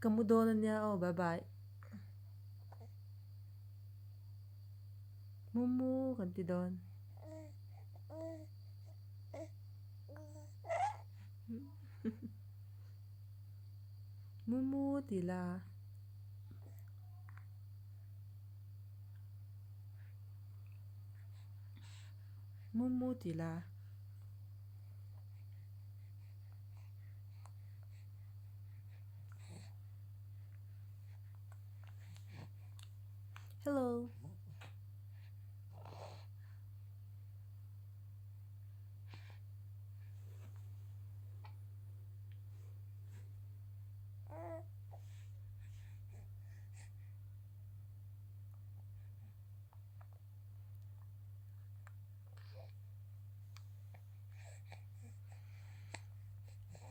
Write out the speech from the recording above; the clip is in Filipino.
Kamu doon niya, oh, bye-bye. Mumu, kanti doon. Mumu, tila. Mumu, tila.